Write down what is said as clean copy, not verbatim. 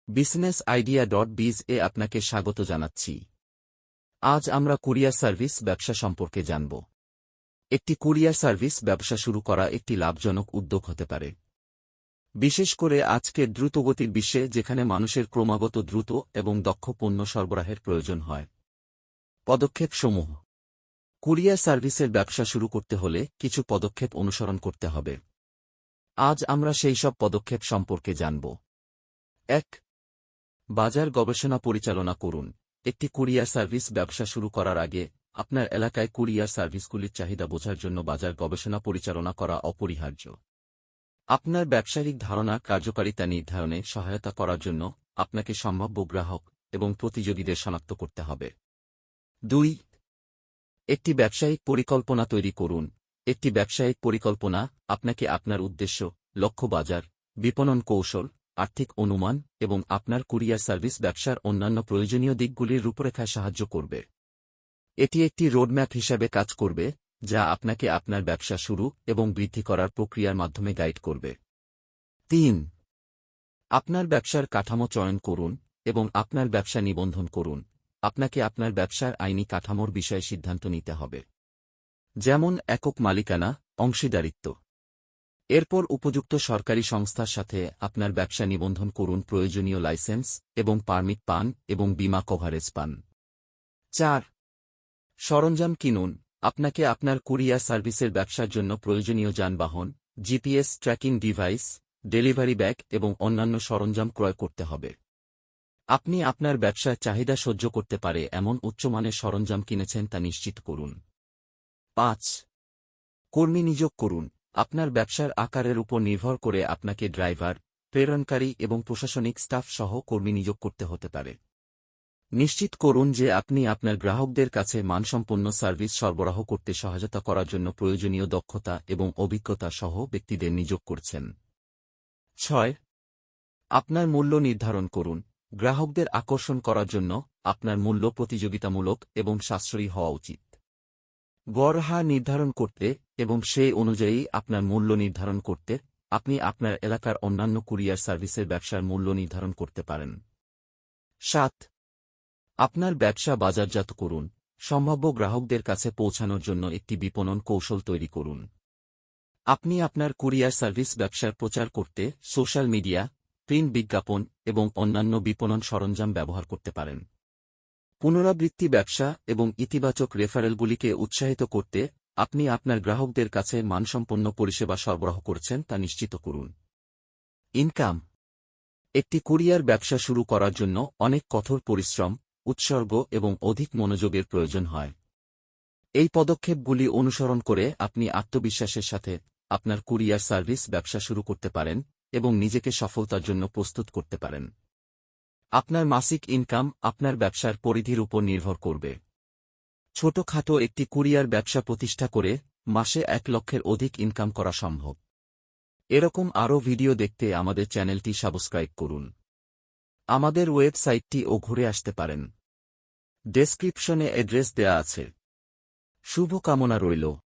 business-idea.biz এ আপনাকে স্বাগত জানাচ্ছি। আজ আমরা কুরিয়ার সার্ভিস ব্যবসা সম্পর্কে জানব। একটি কুরিয়ার সার্ভিস ব্যবসা শুরু করা একটি লাভজনক উদ্যোগ হতে পারে, বিশেষ করে আজকের দ্রুতগতির বিশ্বে যেখানে মানুষের ক্রমাগত দ্রুত এবং দক্ষ পণ্য সরবরাহের প্রয়োজন হয়। পদক্ষেপসমূহ। কুরিয়ার সার্ভিসের ব্যবসা শুরু করতে হলে কিছু পদক্ষেপ অনুসরণ করতে হবে। আজ আমরা সেই সব পদক্ষেপ সম্পর্কে জানব। ১. বাজার গবেষণা পরিচালনা করুন। একটি কুরিয়ার সার্ভিস ব্যবসা শুরু করার আগে আপনার এলাকায় কুরিয়ার সার্ভিসগুলির চাহিদা বোঝার জন্য বাজার গবেষণা পরিচালনা করা অপরিহার্য। আপনার ব্যবসায়িক ধারণা কার্যকারিতা নির্ধারণে সহায়তা করার জন্য আপনাকে সম্ভাব্য গ্রাহক এবং প্রতিযোগীদের শনাক্ত করতে হবে। ২. একটি ব্যবসায়িক পরিকল্পনা তৈরি করুন। একটি ব্যবসায়িক পরিকল্পনা আপনাকে আপনার উদ্দেশ্য, লক্ষ্য বাজার, বিপণন কৌশল, আর্থিক অনুমান এবং আপনার কুরিয়ার সার্ভিস ব্যবসার অন্যান্য প্রয়োজনীয় দিকগুলির রূপরেখায় সাহায্য করবে। এটি একটি রোডম্যাপ হিসাবে কাজ করবে যা আপনাকে আপনার ব্যবসা শুরু এবং বৃদ্ধি করার প্রক্রিয়ার মাধ্যমে গাইড করবে। ৩. আপনার ব্যবসার কাঠামো চয়ন করুন এবং আপনার ব্যবসা নিবন্ধন করুন। আপনাকে আপনার ব্যবসার আইনি কাঠামোর বিষয়ে সিদ্ধান্ত নিতে হবে, যেমন একক মালিকানা, অংশীদারিত্ব। এরপর উপযুক্ত সরকারি সংস্থার সাথে আপনার ব্যবসা নিবন্ধন করুন, প্রয়োজনীয় লাইসেন্স এবং পারমিট পান এবং বীমা কভারেজ পান। ৪. সরঞ্জাম কিনুন। আপনাকে আপনার কুরিয়ার সার্ভিসের ব্যবসার জন্য প্রয়োজনীয় যানবাহন, GPS tracking device, delivery bag এবং অন্যান্য সরঞ্জাম ক্রয় করতে হবে। আপনি আপনার ব্যবসার চাহিদা সহ্য করতে পারে এমন উচ্চমানের সরঞ্জাম কিনেছেন তা নিশ্চিত করুন। ৫. কর্মী নিয়োগ করুন। আপনার ব্যবসার আকারের উপর নির্ভর করে আপনাকে ড্রাইভার, প্রেরণকারী এবং প্রশাসনিক স্টাফ সহ কর্মী নিয়োগ করতে হতে পারে। নিশ্চিত করুন যে আপনি আপনার গ্রাহকদের কাছে মানসম্পন্ন সার্ভিস সরবরাহ করতে সহায়তা করার জন্য প্রয়োজনীয় দক্ষতা এবং অভিজ্ঞতা সহ ব্যক্তিদের নিয়োগ করছেন। ৬. আপনার মূল্য নির্ধারণ করুন। গ্রাহকদের আকর্ষণ করার জন্য আপনার মূল্য প্রতিযোগিতামূলক এবং সাশ্রয়ী হওয়া উচিত। গড় হার নির্ধারণ করতে এবং সেই অনুযায়ী আপনার মূল্য নির্ধারণ করতে আপনি আপনার এলাকার অন্যান্য কুরিয়ার সার্ভিসের ব্যবসার মূল্য নির্ধারণ করতে পারেন। ৭. আপনার ব্যবসা বাজারজাত করুন। সম্ভাব্য গ্রাহকদের কাছে পৌঁছানোর জন্য একটি বিপণন কৌশল তৈরি করুন। আপনি আপনার কুরিয়ার সার্ভিস ব্যবসার প্রচার করতে সোশ্যাল মিডিয়া, প্রিন্ট বিজ্ঞাপন এবং অন্যান্য বিপণন সরঞ্জাম ব্যবহার করতে পারেন। পুনরাবৃত্তি ব্যবসা এবং ইতিবাচক রেফারেলগুলিকে উৎসাহিত করতে আপনি আপনার গ্রাহকদের কাছে মানসম্পন্ন পরিষেবা সরবরাহ করছেন তা নিশ্চিত করুন। ইনকাম। একটি কুরিয়ার ব্যবসা শুরু করার জন্য অনেক কঠোর পরিশ্রম, উৎসর্গ এবং অধিক মনোযোগের প্রয়োজন হয়। এই পদক্ষেপগুলি অনুসরণ করে আপনি আত্মবিশ্বাসের সাথে আপনার কুরিয়ার সার্ভিস ব্যবসা শুরু করতে পারেন এবং নিজেকে সফলতার জন্য প্রস্তুত করতে পারেন। আপনার মাসিক ইনকাম আপনার ব্যবসার পরিধির উপর নির্ভর করবে। ছোটখাটো একটি কুরিয়ার ব্যবসা প্রতিষ্ঠা করে মাসে ১ লক্ষের অধিক ইনকাম করা সম্ভব। এরকম আরও ভিডিও দেখতে আমাদের চ্যানেলটি সাবস্ক্রাইব করুন। আমাদের ওয়েবসাইটটিও ঘুরে আসতে পারেন। ডেসক্রিপশনে অ্যাড্রেস দেয়া আছে। শুভকামনা রইল।